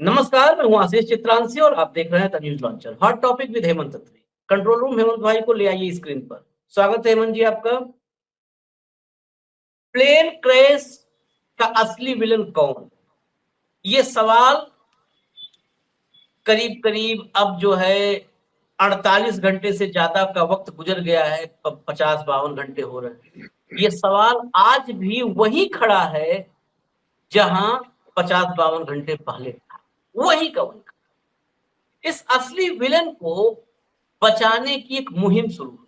नमस्कार, मैं हूं आशीष चित्रांशी और आप देख रहे हैं the news launcher. Hot topic with Hemant Atri. Control room Hemant भाई को ले आइए स्क्रीन पर। स्वागत है हेमंत जी आपका। प्लेन क्रैश का असली विलन कौन? ये सवाल करीब करीब अब जो है 48 घंटे से ज्यादा का वक्त गुजर गया है, 50-52 घंटे हो रहे हैं। ये सवाल आज भी वही खड़ा है जहां 50-52 घंटे पहले था, वही का वही। इस असली विलन को बचाने की एक मुहिम शुरू हुई।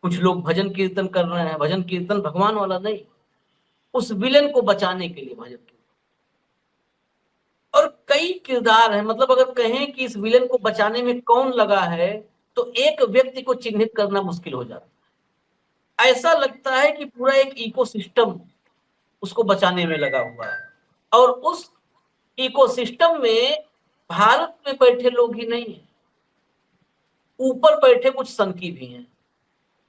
कुछ लोग भजन कीर्तन कर रहे हैं। भजन कीर्तन भगवान वाला नहीं, उस विलन को बचाने के लिए भजन कीर्तन। और कई किरदार हैं, मतलब अगर कहें कि इस विलन को बचाने में कौन लगा है तो एक व्यक्ति को चिन्हित करना मुश्किल हो जाता है। ऐसा लगता है कि पूरा एक इकोसिस्टम उसको बचाने में लगा हुआ है। और उस इकोसिस्टम में भारत में बैठे लोग ही नहीं है, ऊपर बैठे कुछ संकी भी हैं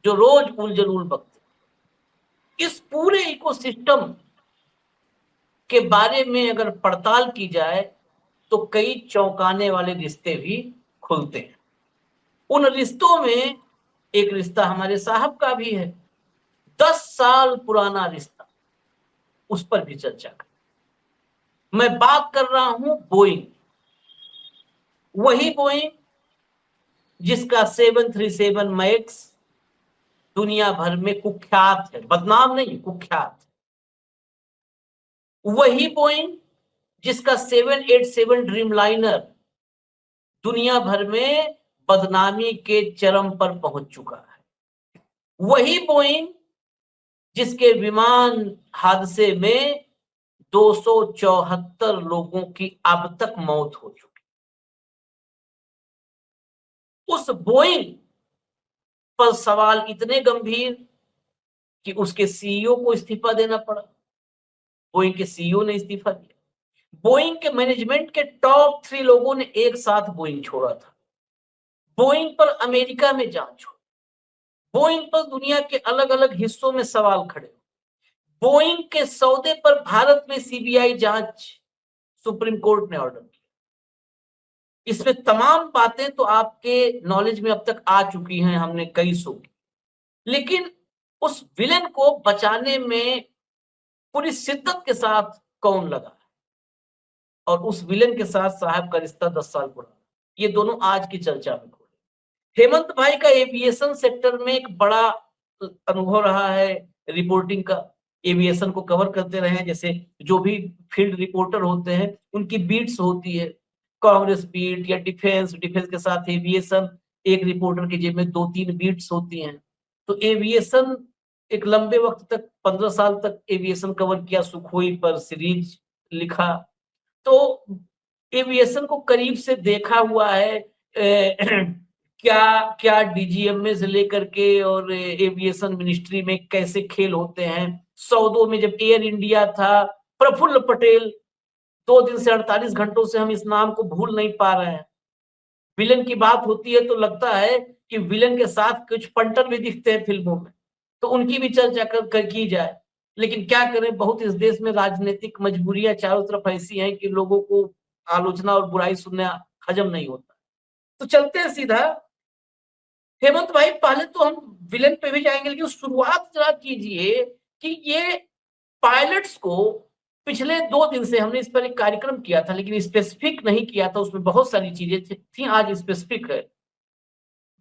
जो रोज उलझुल बकते। इस पूरे इकोसिस्टम के बारे में अगर पड़ताल की जाए तो कई चौंकाने वाले रिश्ते भी खुलते हैं। उन रिश्तों में एक रिश्ता हमारे साहब का भी है, 10 साल पुराना रिश्ता, उस पर भी चर्चा कर। मैं बात कर रहा हूं बोइंग, वही बोइंग जिसका 737 मैक्स दुनिया भर में कुख्यात है, बदनाम नहीं कुख्यात। वही बोइंग जिसका 787 ड्रीम लाइनर दुनिया भर में बदनामी के चरम पर पहुंच चुका है। वही बोइंग जिसके विमान हादसे में 274 लोगों की अब तक मौत हो चुकी। उस बोइंग पर सवाल इतने गंभीर कि उसके सीईओ को इस्तीफा देना पड़ा। बोइंग के सीईओ ने इस्तीफा दिया। बोइंग के मैनेजमेंट के टॉप 3 लोगों ने एक साथ बोइंग छोड़ा था। बोइंग पर अमेरिका में जांच हो, बोइंग पर दुनिया के अलग अलग हिस्सों में सवाल खड़े। बोइंग के सौदे पर भारत में सीबीआई जांच सुप्रीम कोर्ट ने ऑर्डर किया। इसमें तमाम बातें तो आपके नॉलेज में अब तक आ चुकी हैं, हमने कई सो की। लेकिन उस विलेन को बचाने में पूरी शिद्दत के साथ कौन लगा है और उस विलेन के साथ साहब का रिश्ता 10 साल पुराना, ये दोनों आज की चर्चा में खोले। हेमंत भाई का एविएशन सेक्टर में एक बड़ा अनुभव रहा है रिपोर्टिंग का। एविएशन को कवर करते रहे हैं, जैसे जो भी फील्ड रिपोर्टर होते हैं उनकी बीट्स होती है, कांग्रेस बीट या डिफेंस, डिफेंस के साथ एविएशन। एक रिपोर्टर के जेब में 2-3 बीट्स होती हैं। तो एविएशन एक लंबे वक्त तक 15 साल तक एविएशन कवर किया, सुखोई पर सीरीज लिखा। तो एविएशन को करीब से देखा हुआ है। क्या क्या डीजीएमए से लेकर के और एविएशन मिनिस्ट्री में कैसे खेल होते हैं। सौदों में जब एयर इंडिया था, प्रफुल्ल पटेल, 2 दिन से 48 घंटों से हम इस नाम को भूल नहीं पा रहे हैं। विलन की बात होती है तो लगता है कि विलन के साथ कुछ पंटर भी दिखते हैं फिल्मों में, तो उनकी भी चर्चा कर की जाए। लेकिन क्या करें, बहुत इस देश में राजनीतिक मजबूरियां चारों तरफ ऐसी हैं कि लोगों को आलोचना और बुराई सुनना हजम नहीं होता। तो चलते हैं सीधा। हेमंत भाई, पहले तो हम विलेन पे भी जाएंगे, लेकिन शुरुआत जरा कीजिए कि ये पायलट्स को पिछले 2 दिन से हमने इस पर एक कार्यक्रम किया था, लेकिन स्पेसिफिक नहीं किया था, उसमें बहुत सारी चीजें थी। आज स्पेसिफिक है।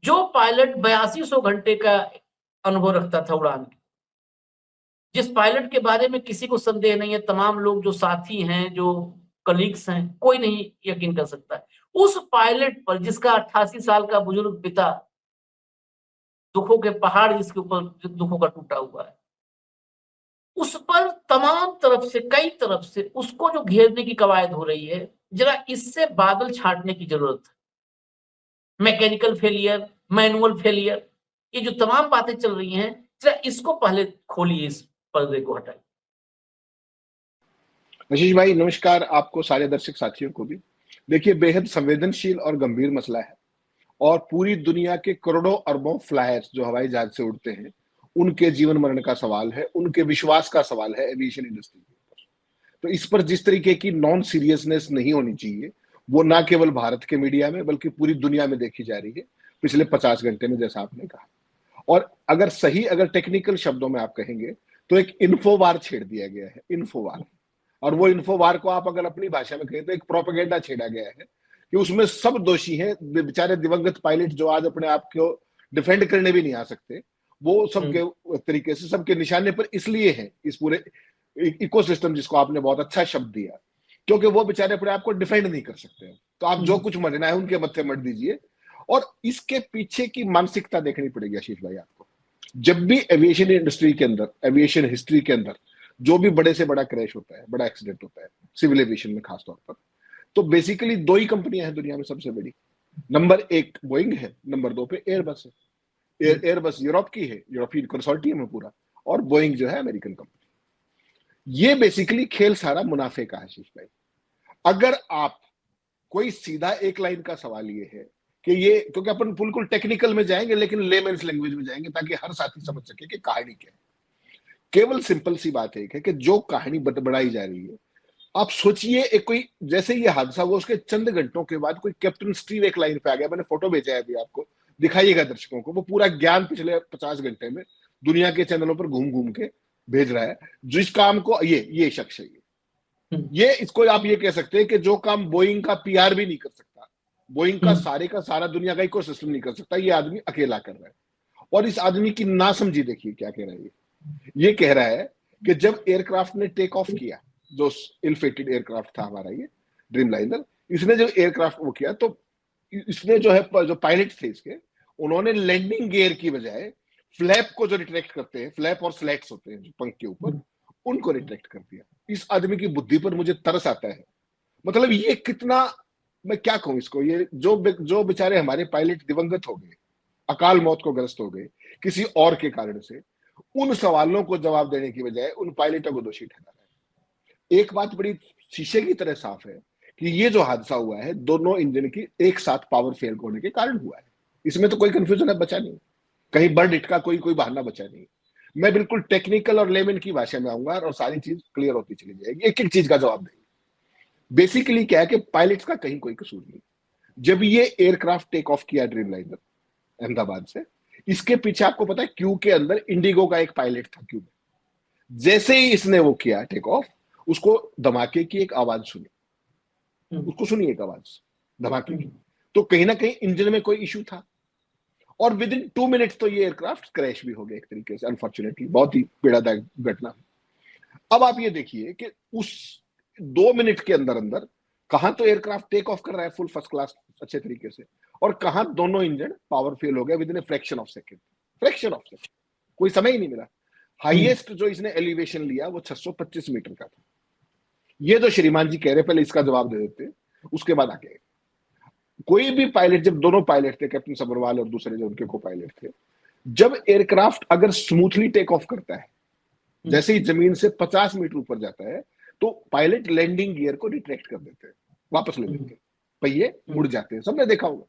जो पायलट 8200 घंटे का अनुभव रखता था उड़ान की, जिस पायलट के बारे में किसी को संदेह नहीं है, तमाम लोग जो साथी हैं, जो कलीग्स हैं, कोई नहीं यकीन कर सकता है, उस पायलट पर जिसका 88 साल का बुजुर्ग पिता, दुखों के पहाड़ जिसके ऊपर दुखों का टूटा हुआ है, उस पर तमाम तरफ से, कई तरफ से उसको जो घेरने की कवायद हो रही है, जरा इससे बादल छाटने की जरूरत है। मैकेनिकल फेलियर, मैनुअल फेलियर, ये जो तमाम बातें चल रही हैं, जरा इसको पहले खोलिए, इस पर्दे को हटाइए। आशीष भाई नमस्कार, आपको सारे दर्शक साथियों को भी। देखिए, बेहद संवेदनशील और गंभीर मसला है और पूरी दुनिया के करोड़ों अरबों फ्लायर्स जो हवाई जहाज से उड़ते हैं, उनके जीवन मरण का सवाल है, उनके विश्वास का सवाल है एविएशन इंडस्ट्री के ऊपर। तो इस पर जिस तरीके की नॉन सीरियसनेस नहीं होनी चाहिए, वो ना केवल भारत के मीडिया में बल्कि पूरी दुनिया में देखी जा रही है पिछले 50 घंटे में, जैसा आपने कहा। और अगर टेक्निकल शब्दों में आप कहेंगे तो एक इन्फोवार छेड़ दिया गया है, इन्फोवार। और वो इन्फोवार को आप अगर अपनी भाषा में कहें तो एक प्रोपेगेंडा छेड़ा गया है कि उसमें सब दोषी हैं, बेचारे दिवंगत पायलट जो आज अपने आप को डिफेंड करने भी नहीं आ सकते, वो सबके तरीके से सबके निशाने पर इसलिए है, इस पूरे इकोसिस्टम जिसको आपने बहुत अच्छा शब्द दिया, क्योंकि वो बेचारे अपने आप को डिफेंड नहीं कर सकते। तो आप जो कुछ मरना है उनके मत्थे मत दीजिए। और इसके पीछे की मानसिकता देखनी पड़ेगी आशीष भाई आपको। जब भी एविएशन इंडस्ट्री के अंदर, एविएशन हिस्ट्री के अंदर जो भी बड़े से बड़ा क्रैश होता है, बड़ा एक्सीडेंट होता है सिविल एविएशन में खासतौर पर, तो बेसिकली दो ही कंपनियां हैं दुनिया में सबसे बड़ी। नंबर 1 बोइंग है, नंबर 2 पे एयरबस है। एयरबस यूरोप की है, यूरोपियन कंसोर्टियम है पूरा, और बोइंग जो है अमेरिकन कंपनी। ये बेसिकली खेल सारा मुनाफे का है आशीष भाई। अगर आप कोई सीधा एक लाइन का सवाल ये है कि ये, क्योंकि अपन बिल्कुल टेक्निकल में जाएंगे लेकिन लेमेन्स लैंग्वेज में जाएंगे ताकि हर साथी समझ सके कि कहानी क्या है। केवल सिंपल सी बात है कि जो कहानी बढ़ाई जा रही है, आप सोचिए एक कोई, जैसे ये हादसा हुआ उसके चंद घंटों के बाद कोई कैप्टन स्टीव एक लाइन पे आ गया, मैंने फोटो भेजा है अभी आपको, दिखाइएगा दर्शकों को, वो पूरा ज्ञान पिछले 50 घंटे में दुनिया के चैनलों पर घूम घूम के भेज रहा है। जिस काम को ये शख्स है, ये इसको आप ये कह सकते हैं कि जो काम बोइंग का पीआर भी नहीं कर सकता, बोइंग का सारा दुनिया का इकोसिस्टम नहीं कर सकता, ये आदमी अकेला कर रहा है। और इस आदमी की नासमझी देखिए क्या कह रहा है। ये कह रहा है कि जब एयरक्राफ्ट ने टेक ऑफ किया, जो इल-फेटेड एयरक्राफ्ट था हमारा ये ड्रीमलाइनर, इसने जो एयरक्राफ्ट वो किया, तो इसने जो है, जो पायलट थे इसके, उन्होंने लैंडिंग गियर की बजाय फ्लैप को जो रिट्रैक्ट करते हैं, फ्लैप और स्लैट्स होते हैं जो पंख के ऊपर, उनको रिट्रैक्ट कर दिया। इस आदमी की बुद्धि पर मुझे तरस आता है। मतलब ये कितना, मैं क्या कहूं इसको, ये जो बेचारे हमारे पायलट दिवंगत हो गए, अकाल मौत को ग्रस्त हो गए किसी और के कारण से, उन सवालों को जवाब देने की बजाय उन पायलटों को दोषी ठहरा रहा है। एक बात बड़ी शीशे की तरह साफ है कि ये जो हादसा हुआ है दोनों इंजन की एक साथ पावर फेल होने के कारण हुआ है। इसमें तो कोई कंफ्यूजन अब बचा नहीं, कहीं बर्ड हिट का कोई बहाना बचा नहीं। मैं बिल्कुल टेक्निकल और लेमन की भाषा में आऊंगा और सारी चीज क्लियर होती चली जाएगी, एक एक चीज का जवाब देंगे। बेसिकली क्या है कि पायलट्स का कहीं कोई कसूर नहीं। जब ये एयरक्राफ्ट टेक ऑफ किया ड्रीमलाइनर अहमदाबाद से, इसके पीछे आपको पता है क्यू के अंदर इंडिगो का एक पायलट था क्यू में। जैसे ही इसने वो किया टेक ऑफ, उसको धमाके की एक आवाज सुनी, उसको सुनी एक आवाज धमाके की, तो कहीं ना कहीं इंजन में कोई इशू था और विद इन 2 मिनट्स तो ये एयरक्राफ्ट क्रैश भी हो गया एक तरीके से, अनफॉर्चुनेटली बहुत ही पीड़ादायक घटना। अब आप ये देखिए कि उस 2 मिनट के अंदर अंदर कहां तो एयरक्राफ्ट टेक ऑफ कर रहा है फुल फर्स्ट क्लास अच्छे तरीके से, और कहां दोनों इंजन पावर फेल हो गया with in fraction of second, कोई समय ही नहीं मिला। हाईएस्ट जो इसने एलिवेशन लिया वो 625 मीटर का था। ये जो श्रीमान जी कह रहे, पहले इसका जवाब दे देते, उसके बाद आगे। कोई भी पायलट, जब दोनों पायलट थे, कैप्टन सबरवाल और दूसरे जो उनके को पायलट थे, जब एयरक्राफ्ट अगर स्मूथली टेक ऑफ करता है, जैसे ही जमीन से 50 मीटर ऊपर जाता है, तो पायलट लैंडिंग गियर को रिट्रैक्ट कर देते हैं, वापस ले लेते हैं, पहिए मुड़ जाते हैं, सबने देखा होगा।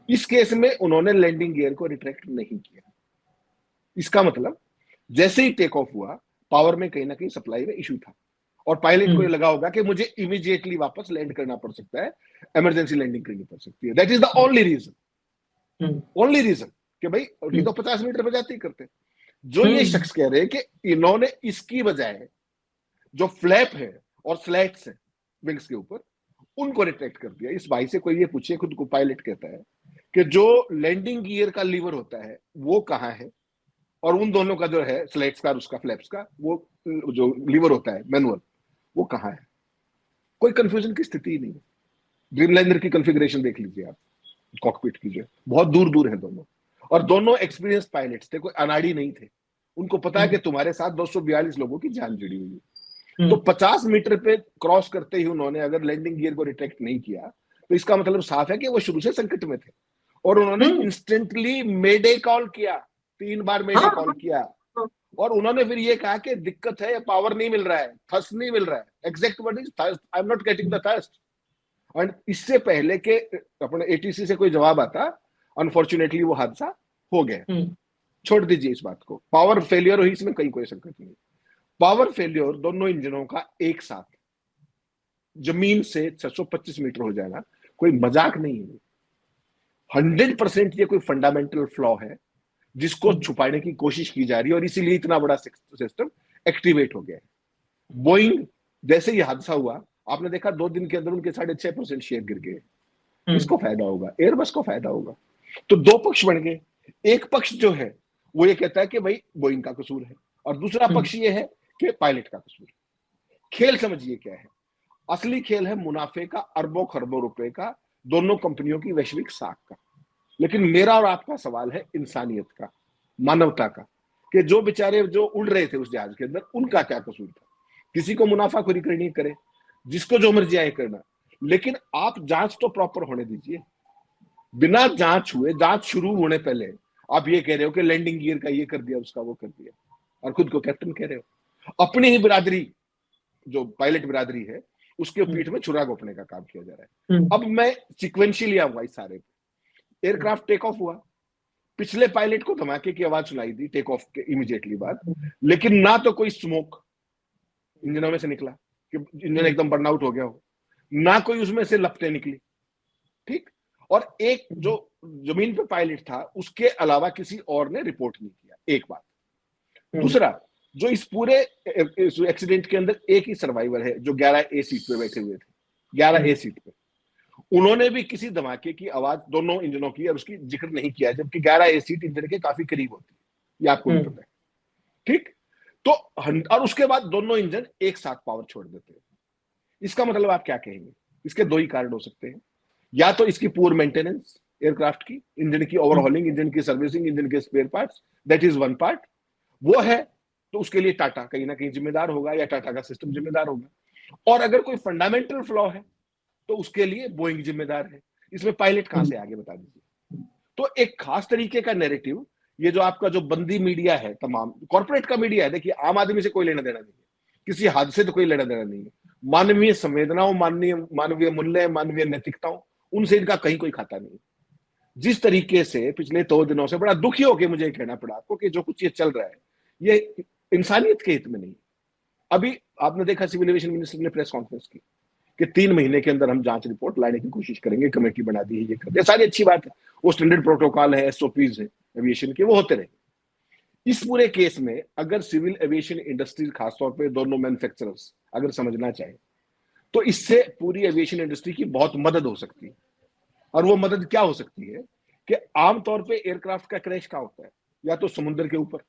इस केस में उन्होंने लैंडिंग गियर को रिट्रैक्ट नहीं किया। इसका मतलब जैसे ही टेक ऑफ हुआ, पावर में कहीं ना कहीं सप्लाई में इशू था और पायलट को ये लगा होगा कि मुझे इमीडिएटली वापस लैंड करना पड़ सकता है, इमरजेंसी लैंडिंग करनी पड़ सकती है। That is the only reason कि भाई ये तो 50 मीटर पे जाते ही करते। जो ये शख्स कह रहे हैं कि इन्होंने इसकी बजाय जो फ्लैप है और स्लैट्स है विंग्स के ऊपर, उनको रिट्रैक्ट कर दिया। इस भाई से कोई ये पूछे, खुद को पायलट कहता है कि जो लैंडिंग गियर का लीवर होता है वो कहाँ है, और उन दोनों का जो है स्लैट्स का और उसका फ्लैप्स का वो जो लीवर होता है मैनुअल, वो कहाँ है। कोई कंफ्यूजन की स्थिति ही नहीं है। ड्रीमलाइनर की कॉन्फ़िगरेशन देख लीजिए आप, कॉकपिट की जो बहुत दूर दूर है दोनों, और दोनों एक्सपीरियंस पायलट्स थे, कोई अनाड़ी नहीं थे। उनको पता है कि तुम्हारे साथ 242 लोगों की जान जुड़ी हुई है। तो 50 मीटर पे क्रॉस करते ही उन्होंने अगर लैंडिंग गियर को रिट्रैक्ट नहीं किया, तो इसका मतलब साफ है कि वो शुरू से संकट में थे। और उन्होंने इंस्टेंटली मेडे कॉल किया, 3 बार मेडे कॉल किया, और उन्होंने फिर ये कहा कि दिक्कत है, पावर नहीं मिल रहा है, थर्स्ट नहीं मिल रहा है। Exact word is thrust, I am not getting the thrust. और इससे पहले के अपने एटीसी से कोई जवाब आता, अनफॉर्चुनेटली वो हादसा हो गया। छोड़ दीजिए इस बात को, पावर फेलियर हुई, इसमें कहीं कोई संकट नहीं। पावर फेल्योर दोनों इंजनों का एक साथ जमीन से 625 मीटर हो जाना कोई मजाक नहीं है। 100% ये कोई फंडामेंटल फ्लॉ है जिसको छुपाने की कोशिश की जा रही है, और इसीलिए इतना बड़ा सिस्टम एक्टिवेट हो गया है। बोइंग जैसे ये हादसा हुआ, आपने देखा 2 दिन के अंदर उनके 6.5% शेयर गिर गए। किसको फायदा होगा? एयरबस को फायदा होगा। तो 2 पक्ष बन गए। एक पक्ष जो है वो ये कहता है कि भाई बोइंग का कसूर है, और दूसरा पक्ष ये है कि पायलट का कसूर है। खेल समझिए क्या है? असली खेल है मुनाफे का, अरबों खरबों रुपए का, दोनों कंपनियों की वैश्विक साख का। लेकिन मेरा और आपका सवाल है इंसानियत का, मानवता का, कि जो बेचारे जो उड़ रहे थे उस जहाज के अंदर, उनका क्या कसूर था? किसी को मुनाफाखोरी करनी करे, जिसको जो मर्जी आए करना, लेकिन आप जांच तो प्रॉपर होने दीजिए। बिना जांच हुए, जांच शुरू होने पहले आप ये कह रहे हो कि लैंडिंग गियर का ये कर दिया, उसका वो कर दिया, और खुद को कैप्टन कह रहे हो। अपनी ही बिरादरी, जो पायलट बिरादरी है, उसके पीठ में छुरा घोंपने का काम किया जा रहा है। अब मैं सिक्वेंशियली आऊंगा इस सारे पे। एयरक्राफ्ट टेक ऑफ हुआ, पिछले पायलट को धमाके की आवाज सुनाई दी टेक ऑफ के इमीडिएटली बाद, लेकिन ना तो कोई स्मोक इंजनों में से निकला कि इंजन एकदम बर्नआउट हो गया हो, ना कोई उसमें से लपटें निकली, ठीक। और एक जो जमीन पे पायलट था उसके अलावा किसी और ने रिपोर्ट नहीं किया, एक बात। दूसरा, जो इस पूरे एक्सीडेंट के अंदर एक ही सर्वाइवर है जो 11A सीट पे बैठे हुए थे, 11A सीट पे, उन्होंने भी किसी धमाके की आवाज दोनों इंजनों की और उसकी जिक्र नहीं किया, जबकि 11A सीट इंजन के काफी करीब होती है, ये आपको भी पता है, ठीक। तो और उसके बाद दोनों इंजन एक साथ पावर छोड़ देते हैं। इसका मतलब आप क्या कहेंगे? इसके 2 ही कारण हो सकते हैं। या तो इसकी पुअर मेंटेनेंस एयरक्राफ्ट की, इंजन की ओवरहॉलिंग, इंजन की सर्विसिंग, इंजन के spare parts, that is one part. वो है तो उसके लिए टाटा कहीं ना कहीं जिम्मेदार होगा, या टाटा का सिस्टम जिम्मेदार होगा। और अगर कोई फंडामेंटल फ्लॉ है तो उसके लिए बोइंग जिम्मेदार है। इसमें पायलट कहां से आगे, बता दीजिए। तो एक खास तरीके का नैरेटिव, ये जो आपका जो बंदी मीडिया है, तमाम कॉर्पोरेट का मीडिया है, देखिए आम आदमी से कोई लेना देना नहीं है, किसी हादसे से कोई लेना देना नहीं है। मानवीय संवेदनाओं, मानवीय मूल्य, मानवीय नैतिकताओं, उनसे इनका कहीं कोई खाता नहीं। जिस तरीके से पिछले 2 दिनों से बड़ा दुखी होकर मुझे कहना पड़ा आपको कि जो कुछ ये चल रहा है ये इंसानियत के हित में नहीं। अभी आपने देखा सिविल एविएशन मिनिस्टर ने प्रेस कॉन्फ्रेंस की कि 3 महीने के अंदर हम जांच रिपोर्ट लाने की कोशिश करेंगे, कमेटी बना दी है, ये कर दिया, सारी अच्छी बात है, वो स्टैंडर्ड प्रोटोकॉल है, SOPs है एविएशन के, वो होते रहे। इस पूरे केस में अगर सिविल एविएशन इंडस्ट्री, खासतौर पे दोनों मैन्युफैक्चरर्स अगर समझना चाहे, तो इससे पूरी एविएशन इंडस्ट्री की बहुत मदद हो सकती है। और वो मदद क्या हो सकती है कि आमतौर पे एयरक्राफ्ट का क्रैश क्या होता है, या तो समुद्र के ऊपर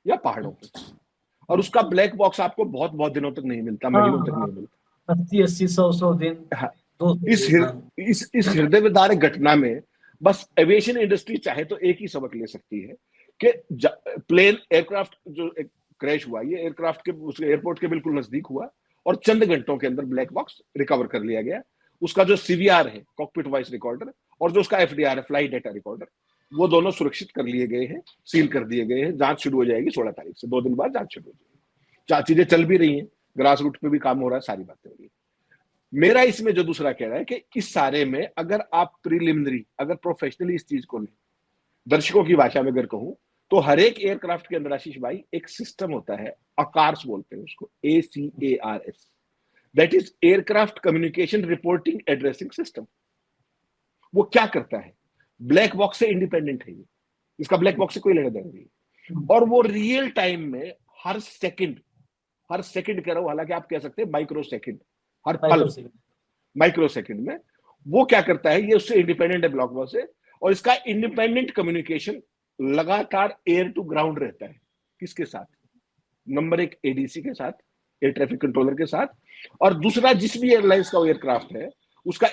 या पहाड़ों पे, और उसका ब्लैक बॉक्स आपको बहुत बहुत दिनों तक नहीं मिलता, महीनों तक नहीं मिलता, 80-80 100 दिन, हाँ। 200 इस दिन। इस हृदय विदारक घटना में बस एविएशन इंडस्ट्री चाहे तो एक ही सबक ले सकती है कि प्लेन एयरक्राफ्ट जो क्रैश हुआ, ये एयरक्राफ्ट के उस एयरपोर्ट के बिल्कुल नजदीक हुआ, और चंद घंटों के अंदर ब्लैक बॉक्स रिकवर कर लिया गया। उसका जो CVR है, कॉकपिट वॉइस रिकॉर्डर, और जो उसका FDR है, फ्लाइट डेटा रिकॉर्डर, वो दोनों सुरक्षित कर लिए गए हैं, सील कर दिए गए हैं। जांच शुरू हो जाएगी 16 तारीख से, 2 दिन बाद जांच शुरू हो जाएगी। चीजें चल भी रही हैं, ग्रास रूट पे भी काम हो रहा है, सारी बातें हो रही है। मेरा इसमें जो दूसरा कह रहा है कि इस सारे में अगर आप प्रीलिमिनरी, अगर प्रोफेशनली इस चीज को लें, दर्शकों की भाषा में अगर कहूं, तो हर एक एयरक्राफ्ट के अंदर आशीष भाई एक सिस्टम होता है, अकार्स बोलते हैं उसको, ACARS, that is aircraft communication reporting addressing system. वो क्या करता है? ब्लैक बॉक्स से इंडिपेंडेंट है ये, इसका ब्लैक बॉक्स से कोई लेना देना नहीं, और वो रियल टाइम में हर सेकंड कह रहा हूं, हालांकि आप कह सकते हैं माइक्रो सेकंड, हर पल माइक्रो सेकंड में वो क्या करता है, ये उससे इंडिपेंडेंट है ब्लैक बॉक्स से, और इसका इंडिपेंडेंट कम्युनिकेशन लगातार एयर टू ग्राउंड रहता है। किसके साथ? नंबर 1 ADC के साथ, एयर ट्रैफिक कंट्रोलर के साथ, और दूसरा जिस भी एयरलाइंस का एयरक्राफ्ट है उसका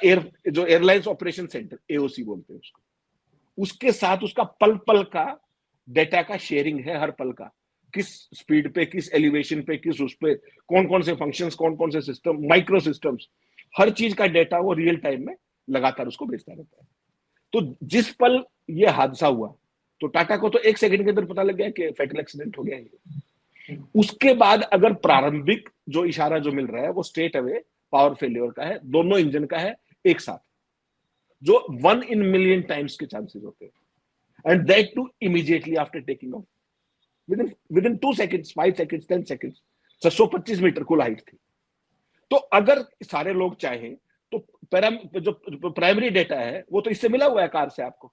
जो एयरलाइंस ऑपरेशन सेंटर, AOC बोलते हैं उसको, उसके साथ उसका पल पल का डेटा का शेयरिंग है, हर पल का, किस स्पीड पे, किस एलिवेशन पे, किस उस पे, कौन कौन से फंक्शंस, कौन कौन से सिस्टम, माइक्रो सिस्टम्स, हर चीज का डेटा वो रियल टाइम में लगातार उसको भेजता रहता है। तो जिस पल ये हादसा हुआ, तो टाटा को तो 1 सेकंड के अंदर पता लग गया कि फैटल एक्सीडेंट हो गया है। उसके बाद अगर प्रारंभिक जो इशारा जो मिल रहा है वो स्ट्रेट अवे पावर फेलियर का है, दोनों इंजन का है एक साथ, जो 1 in million टाइम्स के चांसेस होते हैं, and that too immediately after taking off, within 2 seconds, 5 seconds, 10 seconds, 625 metre कुल हाइट थी। तो अगर सारे लोग चाहें तो जो प्राइमरी डेटा है वो तो इससे मिला हुआ है कार से आपको।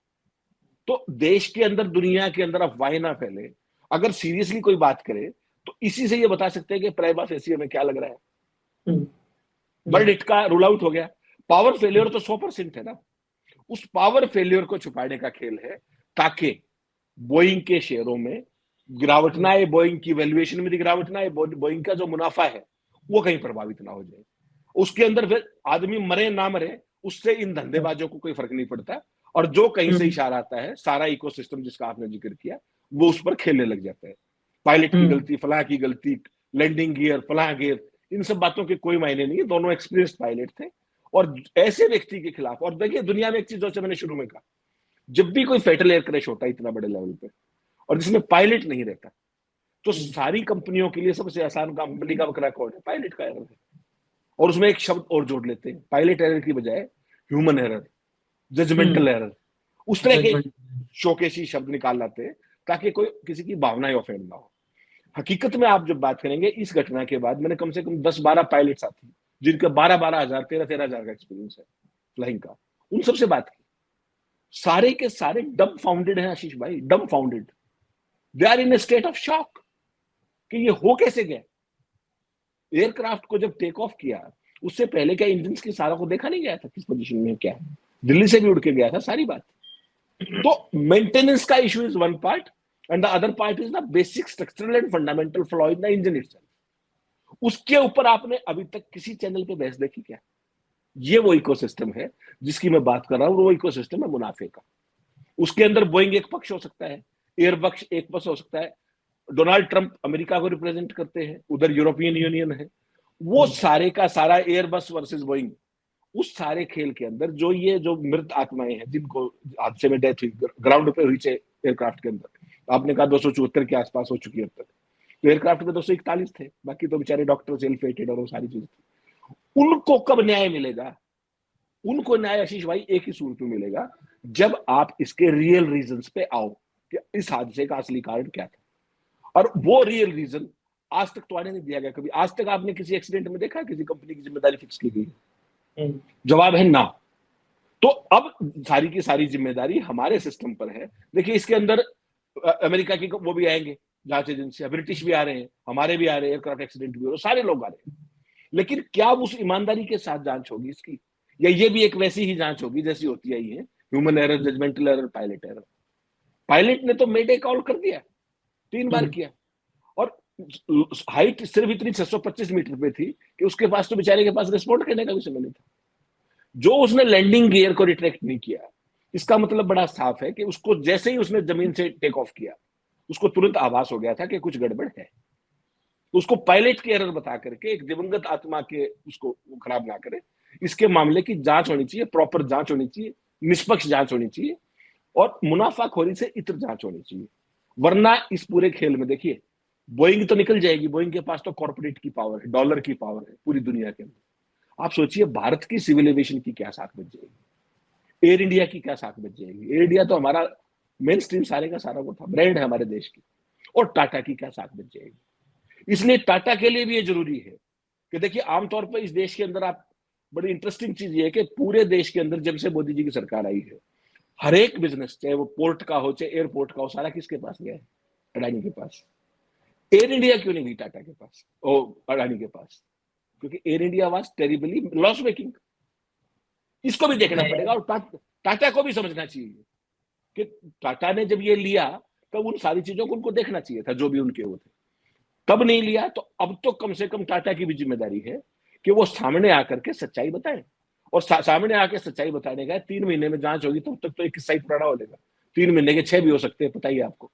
तो देश के अंदर, दुनिया के अंदर अफवाहें ना फैले। अगर सीरियसली कोई बात करे तो इसी से ये बता सकते हैं कि प्राइमा फेसी हमें क्या लग रहा है। वर्डिक्ट का रूल आउट हो गया। पावर फेलियर तो 100% है ना। उस पावर फेलियर को छुपाने का खेल है ताकि बोइंग के शेयरों में गिरावट ना आए, बोइंग की वैल्यूएशन में गिरावट ना आए, बोइंग का जो मुनाफा है वो कहीं प्रभावित ना हो जाए। उसके अंदर फिर आदमी मरे ना मरे उससे इन धंधेबाजों को कोई फर्क नहीं पड़ता। और जो कहीं से इशारा आता है, सारा इकोसिस्टम जिसका आपने जिक्र किया, वो उस पर खेलने लग जाता है। पायलट की गलती, फलां की गलती, लैंडिंग गियर, फलां गियर, इन सब बातों के कोई मायने नहीं है। दोनों एक्सपीरियंस्ड पायलट थे। और ऐसे व्यक्ति के खिलाफ, और देखिए दुनिया में एक चीज जैसे मैंने शुरू में कहा, जब भी कोई फेटल एयर क्रैश होता है इतना बड़े लेवल पे और जिसमें पायलट नहीं रहता, तो सारी कंपनियों के लिए सबसे आसान काम कंपनी का बकरा कौन है? पायलट का एरर है। और उसमें एक शब्द और जोड़ लेते हैं, पायलट एरर की बजाय ह्यूमन एरर, जजमेंटल एरर, उस तरह के शोकेशी शब्द निकाल लाते हैं ताकि कोई किसी की भावनाएं ऑफेंड ना हो। हकीकत में आप जब बात करेंगे इस घटना के बाद, मैंने कम से कम 10-12 पायलट साथी जिनका 12-12 हजार, 13-13 हजार का एक्सपीरियंस है फ्लाइंग का, उन सबसे बात की। सारे के सारे डम फाउंडेड हैं आशीष भाई, dumbfounded. They are in a state of shock कि ये हो कैसे गया। एयरक्राफ्ट को जब टेक ऑफ किया उससे पहले क्या इंजन की सारा को देखा नहीं गया था किस पोजीशन में क्या है? दिल्ली से भी उड़ के गया था सारी बात। तो मेंटेनेंस का issue is one part and the other part is the basic structural and fundamental flaw in the engine itself. उसके ऊपर आपने अभी तक किसी चैनल पे बहस देखी क्या? ये वो इकोसिस्टम है जिसकी मैं बात कर रहा हूं, वो इकोसिस्टम है मुनाफे का। उसके अंदर बोइंग एक पक्ष हो सकता है, एयरबक्स एक पक्ष हो सकता है, डोनाल्ड ट्रंप अमेरिका को रिप्रेजेंट करते हैं, उधर यूरोपियन यूनियन है। वो सारे का सारा एयरबस वर्सेस बोइंग, उस सारे खेल के अंदर जो ये जो मृत आत्माएं हैं जिनको हादसे में डेथ हुई, ग्राउंड पे हुई एयरक्राफ्ट के अंदर, आपने कहा 274 के आसपास हो चुकी है अब तक। तो एयरक्राफ्ट में 241 थे, बाकी तो बेचारे डॉक्टर्स इल फेटेड और वो सारी चीज थी। उनको कब न्याय मिलेगा? उनको न्याय आशीष भाई एक ही सूरत में मिलेगा, जब आप इसके रियल रीजंस पे आओ कि इस हादसे का असली कारण क्या था। और वो रियल रीजन आज तक तो आने नहीं दिया गया कभी। आज तक आपने किसी एक्सीडेंट में देखा किसी कंपनी की जिम्मेदारी फिक्स की गई? जवाब है ना। तो अब सारी की सारी जिम्मेदारी हमारे सिस्टम पर है। देखिए इसके अंदर अमेरिका की वो भी आएंगे जांच एजेंसी, ब्रिटिश भी आ रहे हैं, हमारे भी आ रहे हैं, एयरक्राफ्ट एक्सीडेंट ब्यूरो, सारे लोग आ रहे हैं। लेकिन क्या उस ईमानदारी के साथ जांच होगी इसकी, या ये भी एक वैसी ही जांच होगी जैसी होती आई है, human error, judgemental error, pilot error? Pilot ने तो मेडे कॉल कर दिया, 3 बार किया, और हाइट सिर्फ इतनी 625 मीटर पे थी कि उसके पास तो बेचारे के पास रिस्पॉन्ड करने का भी समय नहीं था। जो उसने लैंडिंग गियर को रिट्रैक्ट नहीं किया, इसका मतलब बड़ा साफ है कि उसको जैसे ही उसने जमीन से टेक ऑफ किया उसको तुरंत आभास हो गया था कि कुछ गड़बड़ है। उसको पायलट की एरर बता करके एक दिवंगत आत्मा के उसको खराब ना करे। इसके मामले की जांच होनी चाहिए, प्रॉपर जांच होनी चाहिए, निष्पक्ष जांच होनी चाहिए, और मुनाफाखोरी से इतर जांच होनी चाहिए। वरना इस पूरे खेल में देखिए बोइंग तो निकल जाएगी। बोइंग के पास तो कॉर्पोरेट की पावर है, डॉलर की पावर है पूरी दुनिया के अंदर। आप सोचिए भारत की सिविल एविएशन की क्या साख बच जाएगी, एयर इंडिया की क्या साख बच जाएगी। एयर इंडिया तो हमारा मेन स्ट्रीम सारे का सारा वो था, ब्रांड है हमारे देश की। और टाटा की क्या साख बच जाएगी। इसलिए टाटा के लिए भी ये जरूरी है कि देखिए आमतौर पर इस देश के अंदर आप, बड़ी इंटरेस्टिंग चीज ये है कि पूरे देश के अंदर जब से मोदी जी की सरकार आई है, हर एक बिजनेस, चाहे वो पोर्ट का हो चाहे एयरपोर्ट का हो, सारा किसके पास गया है? अडानी के पास। एयर इंडिया क्यों नहीं गई टाटा के पास, ओ अडानी के पास? क्योंकि air India was terribly loss making. इसको भी देखना पड़ेगा, और टाटा को भी समझना चाहिए कि टाटा ने जब ये लिया तो उन सारी चीजों को उनको देखना चाहिए था जो भी उनके वो थे। तब नहीं लिया तो अब तो कम से कम टाटा की भी जिम्मेदारी है कि वो सामने आकर के सच्चाई बताएं। और सामने आके सच्चाई बताने का 3 महीने में जांच होगी, तब तक तो एक किस्सा ही पुराना हो जाएगा। 3 महीने के 6 भी हो सकते हैं, पता ही आपको।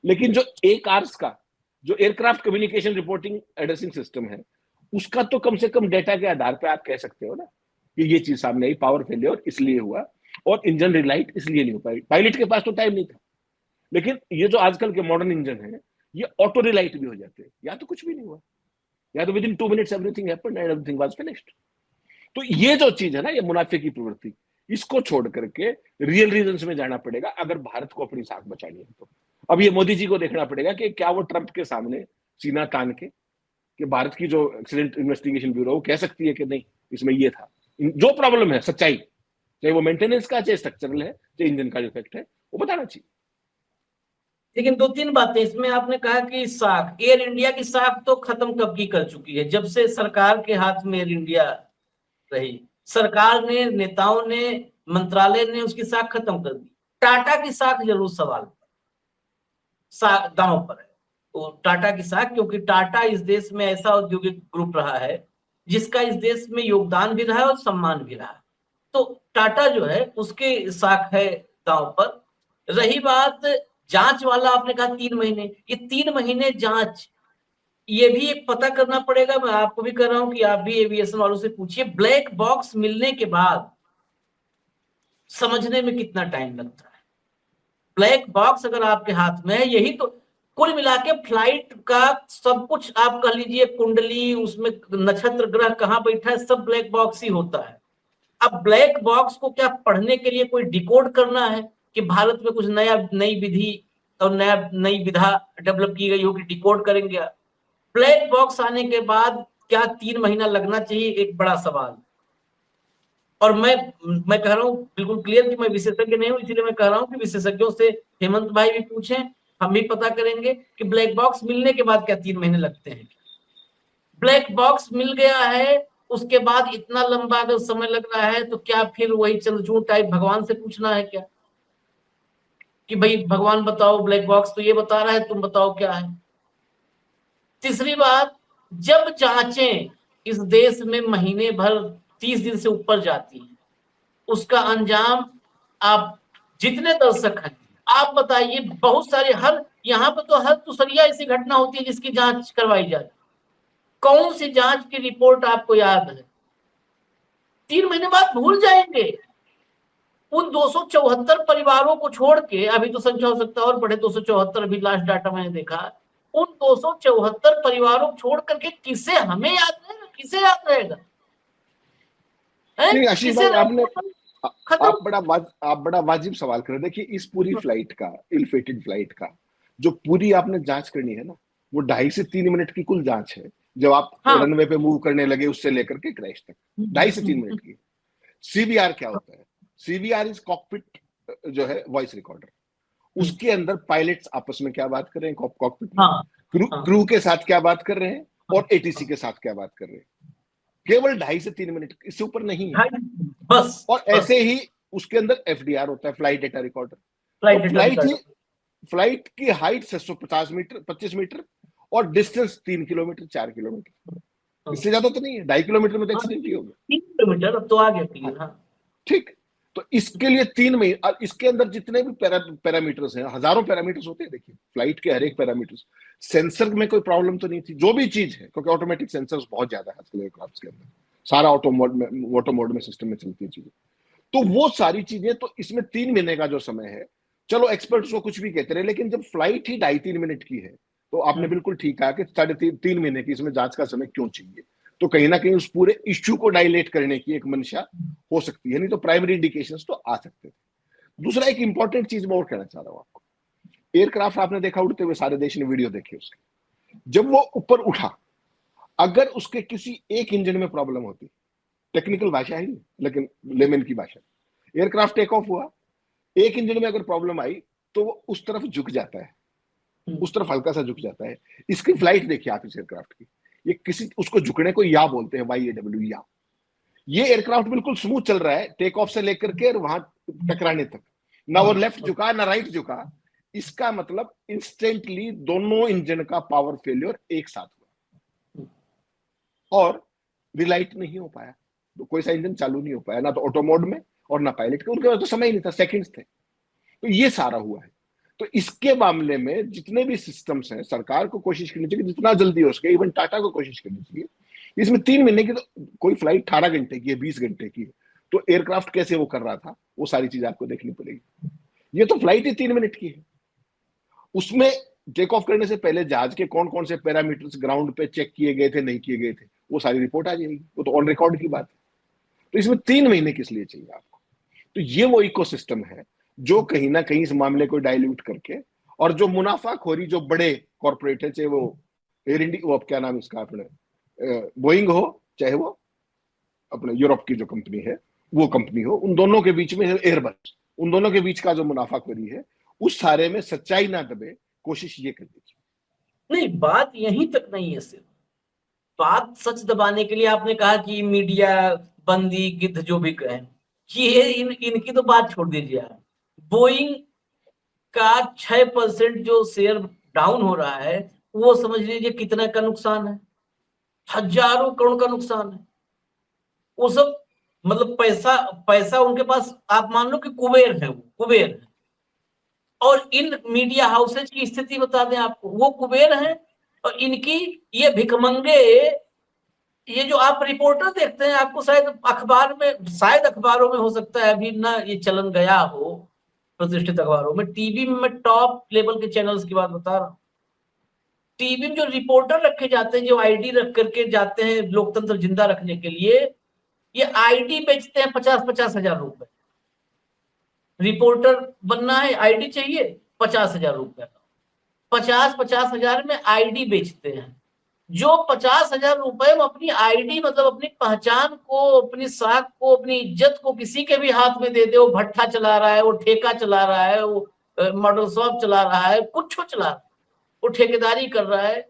लेकिन जो एक आर्स का जो aircraft communication reporting addressing system है, उसका तो कम से कम डेटा के आधार पर आप कह सकते हो ना कि ये चीज सामने आई, पावर फेलियर इसलिए हुआ और इंजन रिलाइट इसलिए नहीं हो पाई। पायलट के पास तो टाइम नहीं था। लेकिन ये जो आजकल के मॉडर्न इंजन है, ये ऑटो रिलाइट भी हो जाते हैं, या तो कुछ भी नहीं हुआ, या तो with in 2 minutes everything happened and everything was finished. तो ये जो चीज है ना, ये मुनाफे की प्रवृत्ति, इसको छोड़ करके रियल रीजंस में जाना पड़ेगा अगर भारत को अपनी साख बचानी है। तो अब ये मोदी जी को देखना पड़ेगा कि क्या वो ट्रंप के सामने सीना तान के कि भारत की जो एक्सीडेंट इन्वेस्टिगेशन ब्यूरो वो कह सकती है कि नहीं इसमें ये था, जो प्रॉब्लम है सच्चाई, चाहे वो मेंटेनेंस का, चाहे स्ट्रक्चरल है, चाहे इंजन का डिफेक्ट है, वो बताना चाहिए। लेकिन दो तीन बातें इसमें आपने कहा कि साख, एयर इंडिया की साख तो खत्म कब की कर चुकी है, जब से सरकार के हाथ में एयर इंडिया रही, सरकार ने, नेताओं ने, मंत्रालय ने उसकी साख खत्म कर दी। टाटा की साख जरूर सवाल दांव पर है, तो टाटा की साख, क्योंकि टाटा इस देश में ऐसा औद्योगिक ग्रुप रहा है जिसका इस देश में योगदान भी रहा है और सम्मान भी रहा है, तो टाटा जो है उसके साख है दांव पर। रही बात जांच वाला, आपने कहा 3 महीने, ये 3 महीने जांच, ये भी एक पता करना पड़ेगा। मैं आपको भी कर रहा हूं कि आप भी एविएशन वालों से पूछिए, ब्लैक बॉक्स मिलने के बाद समझने में कितना टाइम लगता है। ब्लैक बॉक्स अगर आपके हाथ में है, यही तो कुल मिला के फ्लाइट का सब कुछ आप कह लीजिए, कुंडली, उसमें नक्षत्र ग्रह कहाँ बैठा है, सब ब्लैक बॉक्स ही होता है। अब ब्लैक बॉक्स को क्या पढ़ने के लिए कोई डिकोड करना है कि भारत में कुछ नया, नई विधि और नई विधा डेवलप की गई हो कि डिकोड करेंगे? ब्लैक बॉक्स आने के बाद क्या 3 महीना लगना चाहिए, एक बड़ा सवाल। और मैं कह रहा हूं बिल्कुल क्लियर कि मैं विशेषज्ञ नहीं हूं, इसलिए मैं कह रहा हूं कि विशेषज्ञों से हेमंत भाई भी पूछें, हम भी पता करेंगे कि ब्लैक बॉक्स मिलने के बाद क्या 3 महीने लगते हैं। ब्लैक बॉक्स मिल गया है, उसके बाद इतना लंबा अगर समय लग रहा है, तो क्या फिर वही चंद्रचूड़ टाइप भगवान से पूछना है क्या कि भाई भगवान बताओ, ब्लैक बॉक्स तो ये बता रहा है, तुम बताओ क्या है। तीसरी बात, जब जांचें इस देश में महीने भर, 30 दिन से ऊपर जाती हैं, उसका अंजाम आप, जितने दर्शक हैं आप बताइए, बहुत सारे, हर यहाँ पर तो हर दूसरिया ऐसी घटना होती है जिसकी जांच करवाई जाती, कौन सी जांच की रिपोर्ट आपको याद है? 3 महीने बाद भूल जाएंगे। उन 274 परिवारों को छोड़ के, अभी तो संख्या हो सकता है और बढ़े, 274 अभी लास्ट डाटा मैंने देखा, उन 274 परिवारों को छोड़ करके किसे हमें याद रहेगा, किसे याद रहेगा? नहीं आशीष किसे भाई, आपने खत्म। आप बड़ा वाजिब सवाल कर रहे हैं। देखिए इस पूरी फ्लाइट का, इल फेटेड फ्लाइट का जो पूरी आपने जांच करनी है ना, वो 2.5 से 3 मिनट की कुल जांच है। जब आप हाँ, रनवे पे मूव करने लगे उससे लेकर के क्रैश तक 2.5 से 3 मिनट की। सीवीआर क्या होता है? सीवीआर इज कॉकपिट, जो है वॉइस रिकॉर्डर। उसके अंदर पायलट्स आपस में क्या बात कर रहे हैं कॉकपिट में, हाँ, हाँ, क्रू के साथ क्या बात कर रहे हैं, और एटीसी के साथ क्या बात कर रहे हैं। केवल 2.5 से 3 मिनट, इससे ऊपर नहीं है। बस और बस ऐसे ही उसके अंदर एफडीआर होता है, फ्लाइट डेटा रिकॉर्डर। तो फ्लाइट डेटा रिकॉर्ड। फ्लाइट की हाइट 650 मीटर, 25 मीटर, और डिस्टेंस 3 किलोमीटर, 4 किलोमीटर, इससे ज्यादा तो नहीं है। 2.5 किलोमीटर में तो हाँ, एक्सीडेंट ही होगा। 3 किलोमीटर, अब तो आ गया हाँ क्लियर। हाँ, ठीक। तो इसके लिए 3 महीने, और इसके अंदर जितने भी पैरामीटर्स हैं, हजारों पैरामीटर्स होते हैं। देखिए फ्लाइट के हर एक पैरामीटर्स, सेंसर में कोई प्रॉब्लम तो नहीं थी, जो भी चीज है, क्योंकि ऑटोमेटिक सेंसर्स बहुत ज्यादा है आजकल एयरक्राफ्ट के अंदर, सारा ऑटो मोड में सिस्टम में चलती है चीजें। तो वो सारी चीजें, तो इसमें 3 महीने का जो समय है, चलो एक्सपर्ट्स को कुछ भी कहते रहे, लेकिन जब फ्लाइट ही 2.5-3 मिनट की है, तो आपने बिल्कुल ठीक कहा कि 3.5 महीने की इसमें जांच का समय क्यों चाहिए। तो कहीं ना कहीं उस पूरे इश्यू को डायलेट करने की एक मंशा हो सकती है, नहीं तो प्राइमरी इंडिकेशंस तो आ सकते थे। दूसरा एक इंपॉर्टेंट चीज मैं और कहना चाह रहा हूं आपको, एयरक्राफ्ट आपने देखा उड़ते हुए, सारे देश ने वीडियो देखी उसकी, जब वो ऊपर उठा, अगर उसके किसी एक इंजन में प्रॉब्लम होती, टेक्निकल भाषा है लेकिन लेमन की भाषा, एयरक्राफ्ट टेक ऑफ हुआ, एक इंजन में अगर प्रॉब्लम आई, तो वो उस तरफ झुक जाता है, उस तरफ हल्का सा झुक जाता है। इसकी फ्लाइट देखिए आप इस एयरक्राफ्ट की, ये किसी उसको झुकने को या बोलते हैं, YAW या। ये एयरक्राफ्ट बिल्कुल स्मूथ चल रहा है, टेक ऑफ से लेकर के वहां टकराने तक, ना वो लेफ्ट झुका ना राइट झुका। इसका मतलब इंस्टेंटली दोनों इंजन का पावर फेलियर एक साथ हुआ और रिलाइट नहीं हो पाया, तो कोई सा इंजन चालू नहीं हो पाया, ना तो ऑटो मोड में और ना पायलट के, उनके पास तो समय ही नहीं था, सेकंड्स थे। तो ये सारा हुआ है। तो इसके मामले में जितने भी सिस्टम्स हैं, सरकार को कोशिश करनी चाहिए कि जितना जल्दी हो सके, इवन टाटा को कोशिश करनी चाहिए। इसमें 3 महीने की, तो कोई फ्लाइट 18 घंटे की है, 20 घंटे की है, तो एयरक्राफ्ट कैसे वो कर रहा था, वो सारी चीज आपको देखनी पड़ेगी। ये तो फ्लाइट ही 3 मिनट की है, उसमें टेक ऑफ करने से पहले जहाज के कौन कौन से पैरामीटर्स ग्राउंड पे चेक किए गए थे, नहीं किए गए थे, वो सारी रिपोर्ट आ जाएगी, वो तो ऑन रिकॉर्ड की बात है। तो इसमें 3 महीने किस लिए चाहिए आपको? तो ये वो इकोसिस्टम है जो कहीं ना कहीं इस मामले को डाइल्यूट करके, और जो मुनाफाखोरी जो बड़े कॉर्पोरेट है, चाहे वो एयर इंडिया, वो अब क्या नाम इसका, अपने बोइंग हो, चाहे वो अपने यूरोप की जो कंपनी है वो कंपनी हो, उन दोनों के बीच में एयरबस, उन दोनों के बीच का जो मुनाफाखोरी है उस सारे में सच्चाई ना दबे, कोशिश ये कर दीजिए। नहीं, बात यहीं तक नहीं है सिर्फ। बात सच दबाने के लिए आपने कहा कि मीडिया बंदी गिद्ध जो भी कहें, ये इनकी तो बात छोड़ दीजिए आप। बोइंग का 6% जो शेयर डाउन हो रहा है, वो समझ लीजिए कितना का नुकसान है, हजारों करोड़ का नुकसान है। वो सब मतलब पैसा पैसा उनके पास, आप मान लो कि कुबेर है, वो कुबेर है। और इन मीडिया हाउसेज की स्थिति बता दें आपको, वो कुबेर है और इनकी ये भिखमंगे, ये जो आप रिपोर्टर देखते हैं, आपको शायद अखबार में, शायद अखबारों में हो सकता है अभी ना ये चलन गया हो प्रतिष्ठित अखबारों में, टीवी में मैं टॉप लेवल के चैनल्स की बात बता रहा हूँ। टीवी में जो रिपोर्टर रखे जाते हैं, जो आईडी रख करके जाते हैं लोकतंत्र जिंदा रखने के लिए, ये आईडी बेचते हैं 50-50 हजार रुपए। रिपोर्टर बनना है, आईडी चाहिए, 50,000 रुपए का, 50-50 हजार में आईडी बेचते हैं। जो 50,000 रुपए में अपनी आईडी, मतलब अपनी पहचान को, अपनी साख को, अपनी इज्जत को किसी के भी हाथ में दे दे, वो भट्ठा चला रहा है, वो ठेका चला रहा है, वो मॉडल शॉप चला रहा है, कुछ चला रहा है, वो ठेकेदारी कर रहा है,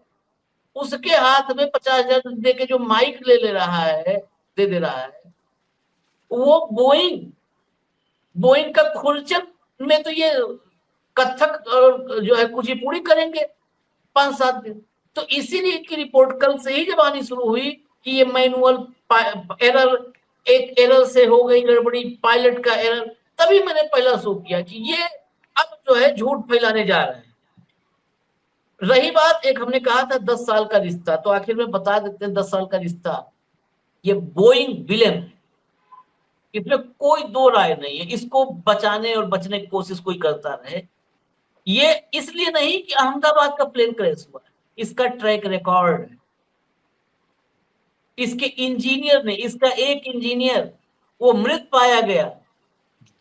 उसके हाथ में 50,000 दे के जो माइक ले रहा है, दे रहा है, वो बोइंग का खुरचन में तो ये कथक और जो है कुचिपुड़ी करेंगे 5-7 दिन। तो इसीलिए की रिपोर्ट कल से ही जब आनी शुरू हुई कि ये मैनुअल एरर, एक एरर से हो गई गड़बड़ी, पायलट का एरर, तभी मैंने पहला शो किया कि ये अब जो है झूठ फैलाने जा रहे हैं। रही बात, एक हमने कहा था 10 साल का रिश्ता, तो आखिर में बता देते हैं 10 साल का रिश्ता, ये बोइंग विलेन है, इसमें कोई दो राय नहीं है। इसको बचाने और बचने की कोशिश कोई करता रहे, ये इसलिए नहीं कि अहमदाबाद का प्लेन क्रैश हुआ, इसका ट्रैक रिकॉर्ड है, इसके इंजीनियर ने, इसका एक इंजीनियर वो मृत पाया गया,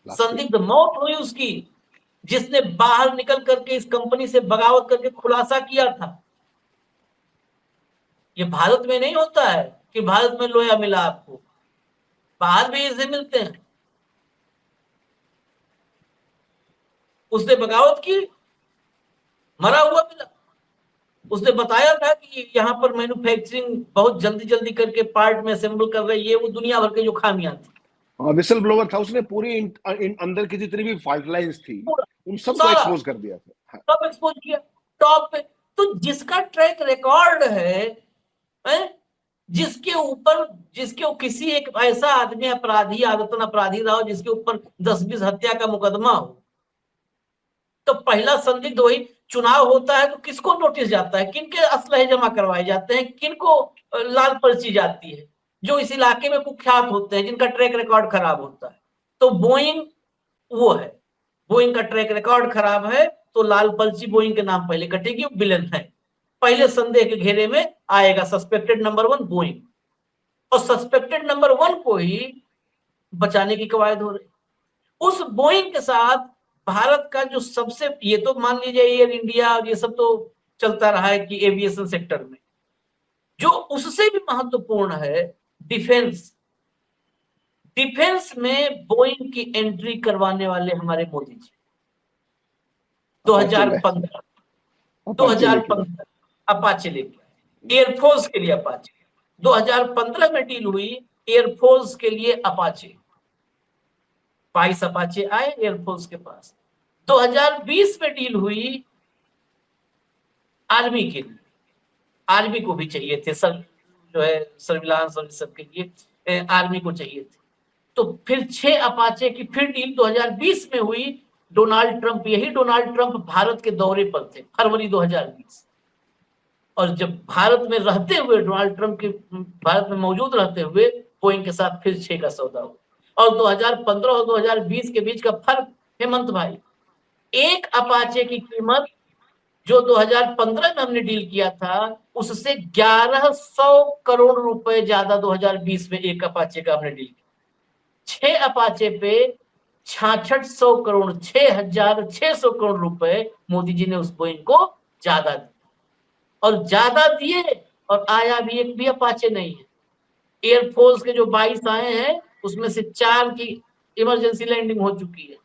संदिग्ध मौत हुई उसकी, जिसने बाहर निकल करके इस कंपनी से बगावत करके खुलासा किया था। ये भारत में नहीं होता है कि भारत में लोया मिला आपको, बाहर भी इसे मिलते हैं। उसने बगावत की, मरा हुआ मिला। उसने बताया था कि यहाँ पर मैन्युफैक्चरिंग बहुत जल्दी जल्दी करके पार्ट में असेंबल कर रही है, वो दुनिया भर के जो खामियां थी। विसल ब्लोवर था, उसने पूरी अंदर की जितनी भी फॉल्ट लाइंस थी उन सबको सारा एक्सपोज कर दिया था। सब एक्सपोज किया टॉप पे। तो जिसका ट्रैक रिकॉर्ड है, जिसके किसी एक ऐसा आदमी अपराधी, आदतन अपराधी रहा हो, जिसके ऊपर 10-20 हत्या का मुकदमा हो, तो पहला संदिग्ध वही। चुनाव होता है तो किसको नोटिस जाता है, किनके असलहे जमा करवाए जाते हैं, किनको लाल पर्ची जाती है, जो इस इलाके में कुख्यात होते हैं, जिनका ट्रैक रिकॉर्ड खराब होता है। तो बोइंग वो है, बोइंग का ट्रैक रिकॉर्ड खराब है, तो लाल पर्ची बोइंग के नाम पहले कटेगी, विलेन है, पहले संदेह के घेरे में आएगा सस्पेक्टेड नंबर 1 बोइंग। और सस्पेक्टेड नंबर 1 को ही बचाने की कवायद हो रही। उस बोइंग के साथ भारत का जो सबसे, ये तो मान लीजिए एयर इंडिया और ये सब तो चलता रहा है कि एविएशन सेक्टर में, जो उससे भी महत्वपूर्ण है डिफेंस। डिफेंस में बोइंग की एंट्री करवाने वाले हमारे मोदी जी 2015 अपाचे लेके, एयरफोर्स के लिए अपाचे, 2015 में डील हुई एयरफोर्स के लिए अपाचे, 22 अपाचे आए एयरफोर्स के पास। 2020 में डील हुई आर्मी के लिए, आर्मी को भी चाहिए थे सब, जो है सर्विलांस और सब के लिए आर्मी को चाहिए थे। तो फिर 6 अपाचे की फिर डील 2020 में हुई। डोनाल्ड ट्रंप, यही डोनाल्ड ट्रंप भारत के दौरे पर थे फरवरी 2020, और जब भारत में रहते हुए, डोनाल्ड ट्रंप के भारत में मौजूद रहते हुए बोइंग के साथ फिर 6 का सौदा हुआ। और 2015 और 2020 के बीच का फर्क, हेमंत भाई, एक अपाचे की कीमत जो 2015 में हमने डील किया था, उससे 1100 करोड़ रुपए ज्यादा 2020 में एक अपाचे का हमने डील किया। 6 अपाचे पे 6600 करोड़, 6600 करोड़ रुपए मोदी जी ने उस बोइंग को ज्यादा दिया। और ज्यादा दिए और आया भी एक भी अपाचे नहीं है। एयरफोर्स के जो 22 आए हैं उसमें से 4 की इमरजेंसी लैंडिंग हो चुकी है।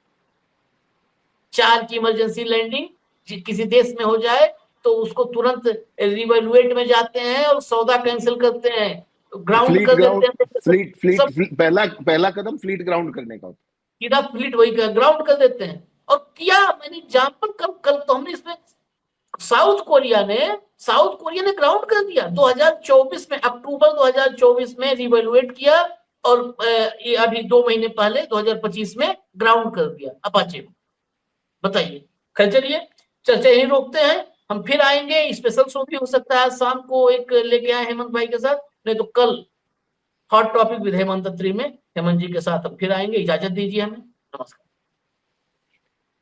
4 की इमरजेंसी लैंडिंग किसी देश में हो जाए तो उसको तुरंत रिवैल्यूएट में जाते हैं और सौदा कैंसिल करते हैं, ग्राउंड फ्लीट कर ग्राउंड, देते हैं। फ्लीट फ्लीट सब फ्लीट- पहला पहला कदम फ्लीट ग्राउंड करने का होता कीड़ा फ्लीट वही ग्राउंड कर देते हैं। और किया मैंने एग्जाम्पल कल तो हमने इसमें साउथ कोरिया ने ग्राउंड कर दिया 2024 में, अक्टूबर 2024 में रिवैल्यूएट किया और ये अभी 2 महीने पहले 2025 में ग्राउंड कर दिया अपाचे को। बताइए। खैर चलिए चर्चा यही रोकते हैं, हम फिर आएंगे। स्पेशल शो भी हो सकता है आज शाम को एक लेके आए हेमंत भाई के साथ, नहीं तो कल हॉट टॉपिक विद हेमंत अत्री में हेमंत जी के साथ हम फिर आएंगे। इजाजत दीजिए हमें, नमस्कार।